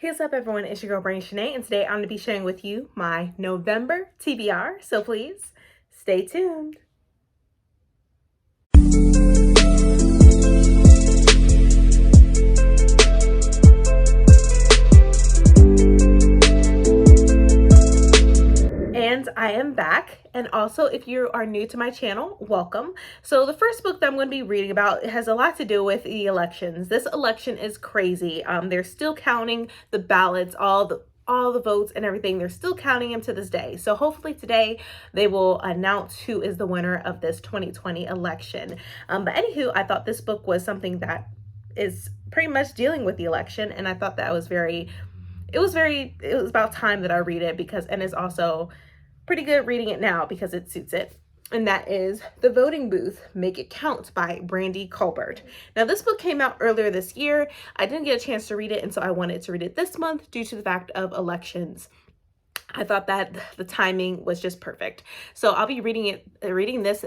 Hey, what's up everyone, it's your girl Brain Shanae, and today I'm going to be sharing with you my November TBR, so please stay tuned. And I am back, and also if you are new to my channel, welcome. So the first book that I'm going to be reading about, it has a lot to do with the elections. This election is crazy. They're still counting the ballots, all the votes and everything. They're still counting them to this day. So hopefully today they will announce who is the winner of this 2020 election. But anywho, I thought this book was something that is pretty much dealing with the election, and I thought that was it was about time that I read it, because, and it's also pretty good reading it now because it suits it. And that is The Voting Booth, Make It Count by Brandy Colbert. Now this book came out earlier this year. I didn't get a chance to read it, and so I wanted to read it this month due to the fact of elections. I thought that the timing was just perfect. So I'll be reading this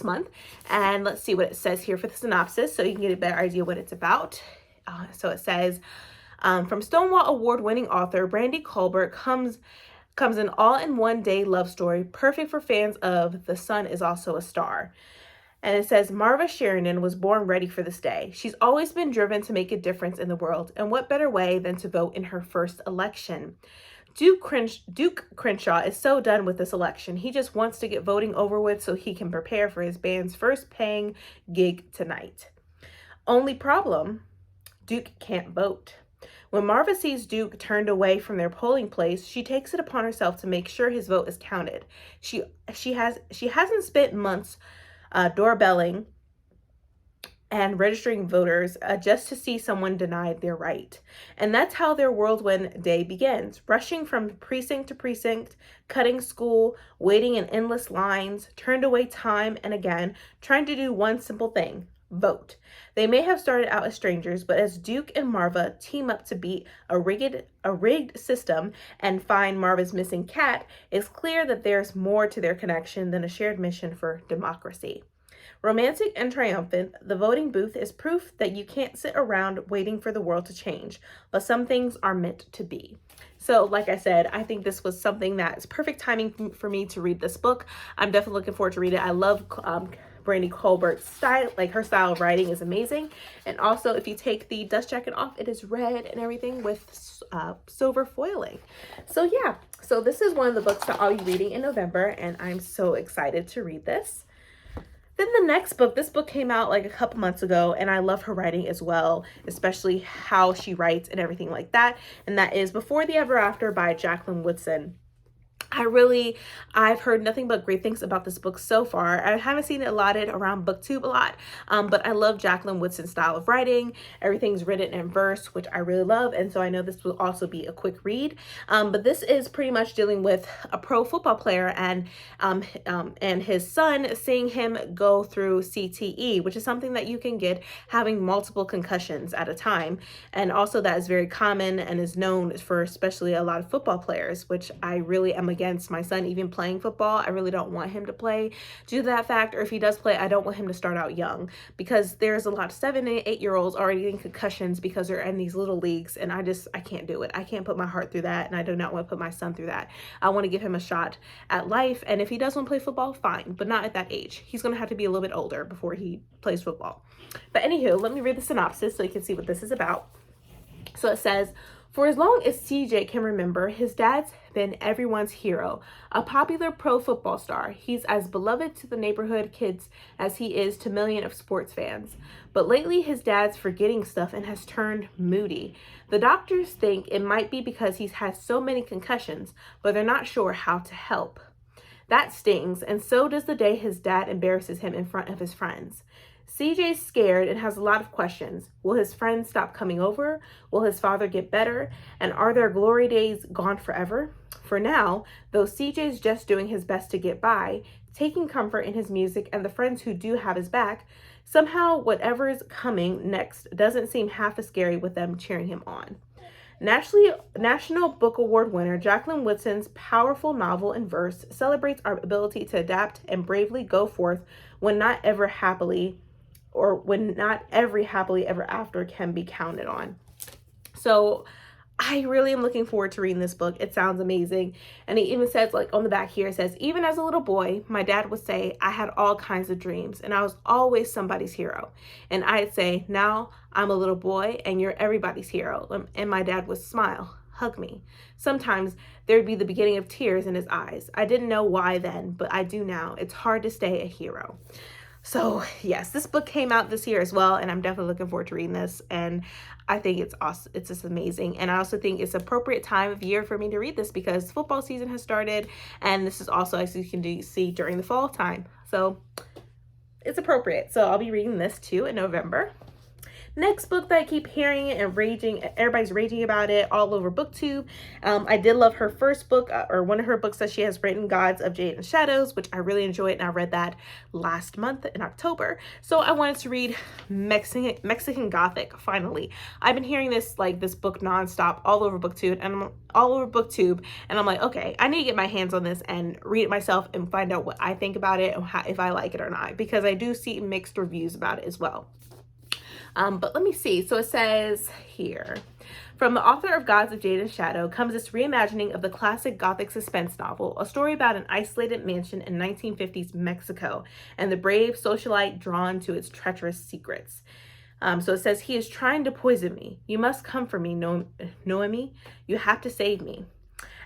month, and let's see what it says here for the synopsis so you can get a better idea what it's about. So it says, from Stonewall Award-winning author Brandy Colbert comes an all-in-one-day love story, perfect for fans of The Sun Is Also a Star. And it says, Marva Sheridan was born ready for this day. She's always been driven to make a difference in the world, and what better way than to vote in her first election? Duke Crenshaw is so done with this election. He just wants to get voting over with so he can prepare for his band's first paying gig tonight. Only problem, Duke can't vote. When Marva sees Duke turned away from their polling place, she takes it upon herself to make sure his vote is counted. She hasn't spent months doorbelling and registering voters just to see someone denied their right. And that's how their whirlwind day begins, rushing from precinct to precinct, cutting school, waiting in endless lines, turned away time and again, trying to do one simple thing: vote. They may have started out as strangers, but as Duke and Marva team up to beat a rigged system and find Marva's missing cat, it's clear that there's more to their connection than a shared mission for democracy. Romantic and triumphant, The Voting Booth is proof that you can't sit around waiting for the world to change, but some things are meant to be. So like I said, I think this was something that's perfect timing for me to read this book. I'm definitely looking forward to read it. I love Brandy Colbert's style. Like, her style of writing is amazing. And also, if you take the dust jacket off, it is red and everything with silver foiling. So yeah, so this is one of the books that I'll be reading in November, and I'm so excited to read this. Then the next book, this book came out like a couple months ago, and I love her writing as well, especially how she writes and everything like that. And that is Before the Ever After by Jacqueline Woodson. I've heard nothing but great things about this book so far. I haven't seen it allotted around BookTube a lot, but I love Jacqueline Woodson's style of writing. Everything's written in verse, which I really love, and so I know this will also be a quick read. But this is pretty much dealing with a pro football player and his son, seeing him go through CTE, which is something that you can get having multiple concussions at a time, and also that is very common and is known for especially a lot of football players, which I really am against my son even playing football. I really don't want him to play due to that fact, or if he does play, I don't want him to start out young, because there's a lot of 7 and 8-year-olds already getting concussions because they're in these little leagues, and I can't do it. I can't put my heart through that, and I do not want to put my son through that. I want to give him a shot at life, and if he does want to play football, fine, but not at that age. He's going to have to be a little bit older before he plays football. But anywho, let me read the synopsis so you can see what this is about. So it says, for as long as CJ can remember, his dad's been everyone's hero, a popular pro football star. He's as beloved to the neighborhood kids as he is to millions of sports fans. But lately, his dad's forgetting stuff and has turned moody. The doctors think it might be because he's had so many concussions, but they're not sure how to help. That stings, and so does the day his dad embarrasses him in front of his friends. CJ's scared and has a lot of questions. Will his friends stop coming over? Will his father get better? And are their glory days gone forever? For now, though CJ's just doing his best to get by, taking comfort in his music and the friends who do have his back, somehow whatever's coming next doesn't seem half as scary with them cheering him on. National Book Award winner Jacqueline Woodson's powerful novel in verse celebrates our ability to adapt and bravely go forth when not every happily ever after can be counted on. So I really am looking forward to reading this book. It sounds amazing. And it even says, like on the back here, it says, even as a little boy, my dad would say I had all kinds of dreams and I was always somebody's hero. And I'd say, now I'm a little boy and you're everybody's hero. And my dad would smile, hug me. Sometimes there'd be the beginning of tears in his eyes. I didn't know why then, but I do now. It's hard to stay a hero. So yes, this book came out this year as well, and I'm definitely looking forward to reading this. And I think it's awesome. It's just amazing. And I also think it's appropriate time of year for me to read this because football season has started, and this is also, as you can see, during the fall time. So it's appropriate. So I'll be reading this too in November. Next book that I keep hearing and everybody's raging about it all over BookTube. I did love her first book, or one of her books that she has written, Gods of Jade and Shadows, which I really enjoyed, and I read that last month in October. So I wanted to read Mexican Gothic, finally. I've been hearing this book nonstop all over BookTube, and I'm like, okay, I need to get my hands on this and read it myself and find out what I think about it and if I like it or not, because I do see mixed reviews about it as well. But let me see. So it says here, from the author of Gods of Jade and Shadow comes this reimagining of the classic Gothic suspense novel, a story about an isolated mansion in 1950s Mexico and the brave socialite drawn to its treacherous secrets. So it says, he is trying to poison me. You must come for me, Noemi. You have to save me.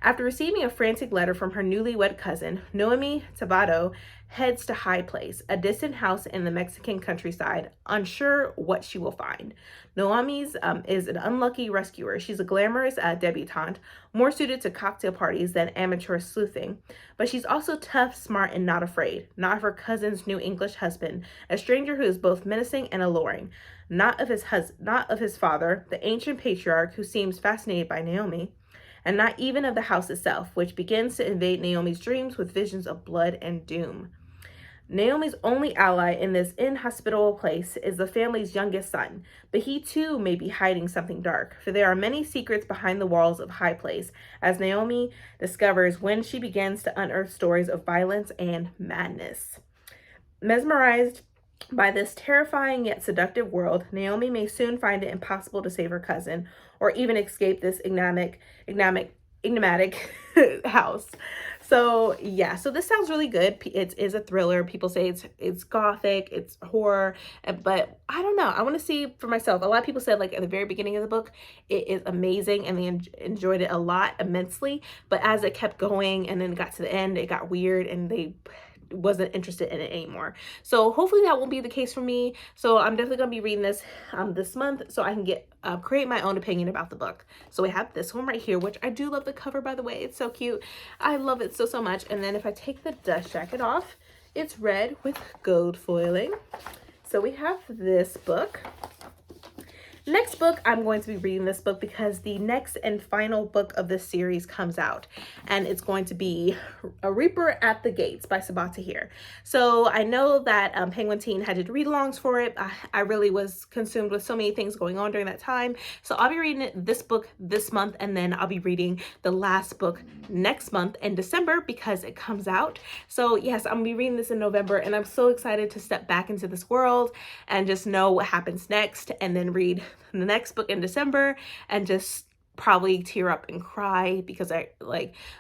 After receiving a frantic letter from her newlywed cousin, Noemi Tabado heads to High Place, a distant house in the Mexican countryside, unsure what she will find. Noemi's is an unlucky rescuer. She's a glamorous debutante, more suited to cocktail parties than amateur sleuthing. But she's also tough, smart, and not afraid. Not of her cousin's new English husband, a stranger who is both menacing and alluring. Not of his father, the ancient patriarch who seems fascinated by Naomi. And not even of the house itself, which begins to invade Naomi's dreams with visions of blood and doom. Naomi's only ally in this inhospitable place is the family's youngest son, but he too may be hiding something dark, for there are many secrets behind the walls of High Place, as Naomi discovers when she begins to unearth stories of violence and madness. Mesmerized by this terrifying yet seductive world, Naomi may soon find it impossible to save her cousin, or even escape this enigmatic house. So yeah, so this sounds really good. It is a thriller. People say it's gothic, it's horror, but I don't know. I want to see for myself. A lot of people said at the very beginning of the book, it is amazing and they enjoyed it a lot immensely. But as it kept going and then got to the end, it got weird and they wasn't interested in it anymore. So hopefully that won't be the case for me. So I'm definitely gonna be reading this this month so I can get create my own opinion about the book. So we have this one right here, which I do love the cover, by the way. It's so cute. I love it so much. And then if I take the dust jacket off, it's red with gold foiling. So we have this book. Next book, I'm going to be reading this book because the next and final book of this series comes out, and it's going to be A Reaper at the Gates by Tys Tether. So I know that Penguin Teen had to read-alongs for it. I really was consumed with so many things going on during that time. So I'll be reading this book this month, and then I'll be reading the last book next month in December because it comes out. So yes, I'm gonna be reading this in November, and I'm so excited to step back into this world and just know what happens next, and then read the next book in December and just probably tear up and cry because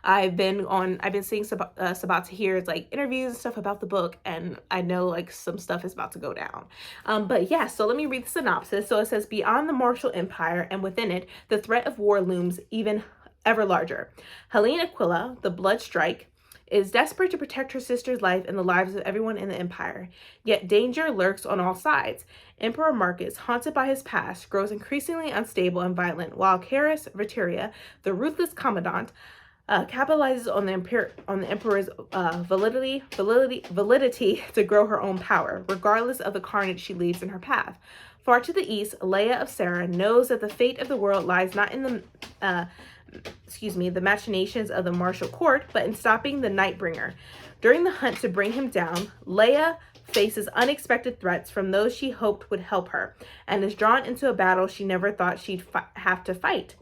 I've been seeing Tys Tether's interviews and stuff about the book, and I know some stuff is about to go down. But yeah, so let me read the synopsis. So it says, beyond the Martial Empire and within it, the threat of war looms ever larger. Helene Aquila, the Blood Strike, is desperate to protect her sister's life and the lives of everyone in the empire. Yet danger lurks on all sides. Emperor Marcus, haunted by his past, grows increasingly unstable and violent, while Caris Viteria, the ruthless commandant, capitalizes on the emperor's validity to grow her own power, regardless of the carnage she leaves in her path. Far to the east, Leia of Sarah knows that the fate of the world lies not in the machinations of the martial court, but in stopping the Nightbringer. During the hunt to bring him down, Leia faces unexpected threats from those she hoped would help her, and is drawn into a battle she never thought she'd have to fight.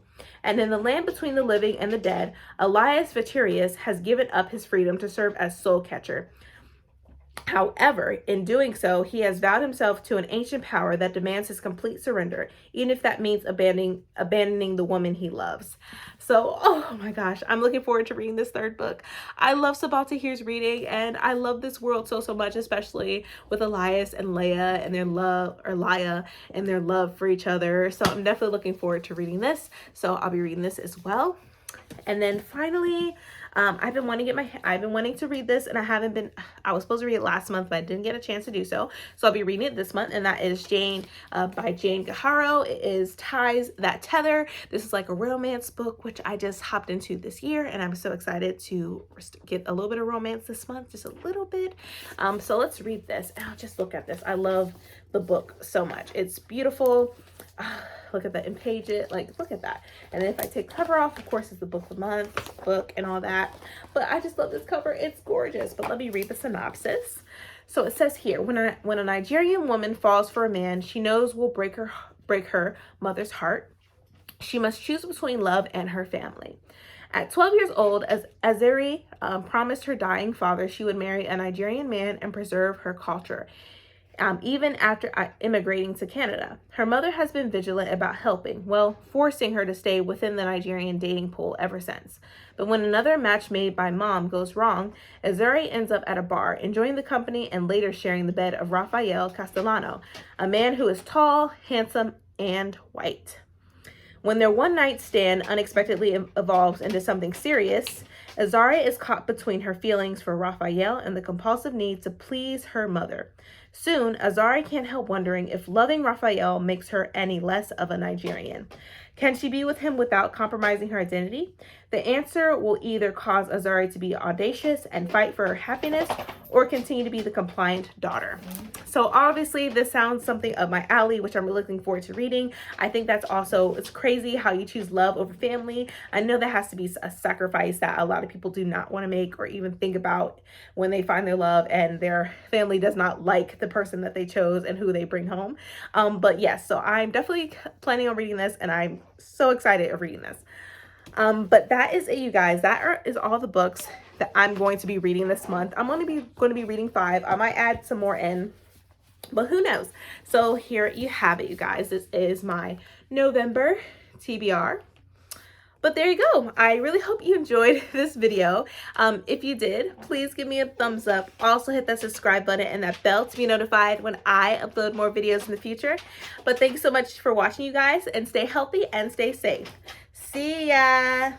And in the land between the living and the dead, Elias Viterius has given up his freedom to serve as soul catcher. However, in doing so, he has vowed himself to an ancient power that demands his complete surrender, even if that means abandoning the woman he loves. So, oh my gosh, I'm looking forward to reading this third book. I love Sabal Tahir's reading, and I love this world so much, especially with Elias and Leia and their love, or Leia and their love for each other. So I'm definitely looking forward to reading this. So I'll be reading this as well. And then finally, I've been wanting to read this, and I was supposed to read it last month, but I didn't get a chance to do so. So I'll be reading it this month, and that is Jane, by Jane Gaharo. It is Tys That Tether. This is like a romance book, which I just hopped into this year, and I'm so excited to get a little bit of romance this month, just a little bit. So let's read this. Oh, just look at this. I love the book so much. It's beautiful. Look at that in pages, like look at that. And then if I take cover off, of course, it's the book of the month book and all that, but I just love this cover. It's gorgeous. But let me read the synopsis. So it says here, when a Nigerian woman falls for a man she knows will break her mother's heart, she must choose between love and her family. At 12 years old, as Azeri promised her dying father she would marry a Nigerian man and preserve her culture, even after immigrating to Canada. Her mother has been vigilant about helping, well, forcing her to stay within the Nigerian dating pool ever since. But when another match made by mom goes wrong, Azuri ends up at a bar, enjoying the company and later sharing the bed of Rafael Castellano, a man who is tall, handsome, and white. When their one-night stand unexpectedly evolves into something serious, Azari is caught between her feelings for Raphael and the compulsive need to please her mother. Soon, Azari can't help wondering if loving Raphael makes her any less of a Nigerian. Can she be with him without compromising her identity? The answer will either cause Azari to be audacious and fight for her happiness, or continue to be the compliant daughter. So obviously this sounds something up my alley, which I'm looking forward to reading. I think that's also, it's crazy how you choose love over family. I know that has to be a sacrifice that a lot of people do not want to make or even think about when they find their love and their family does not like the person that they chose and who they bring home. But yes, so I'm definitely planning on reading this, and I'm so excited of reading this. But that is it, you guys. That is all the books that I'm going to be reading this month. I'm going to be reading 5. I might add some more in, but who knows? So here you have it, you guys. This is my November TBR. But there you go. I really hope you enjoyed this video. If you did, please give me a thumbs up. Also hit that subscribe button and that bell to be notified when I upload more videos in the future. But thanks so much for watching, you guys, and stay healthy and stay safe. See ya.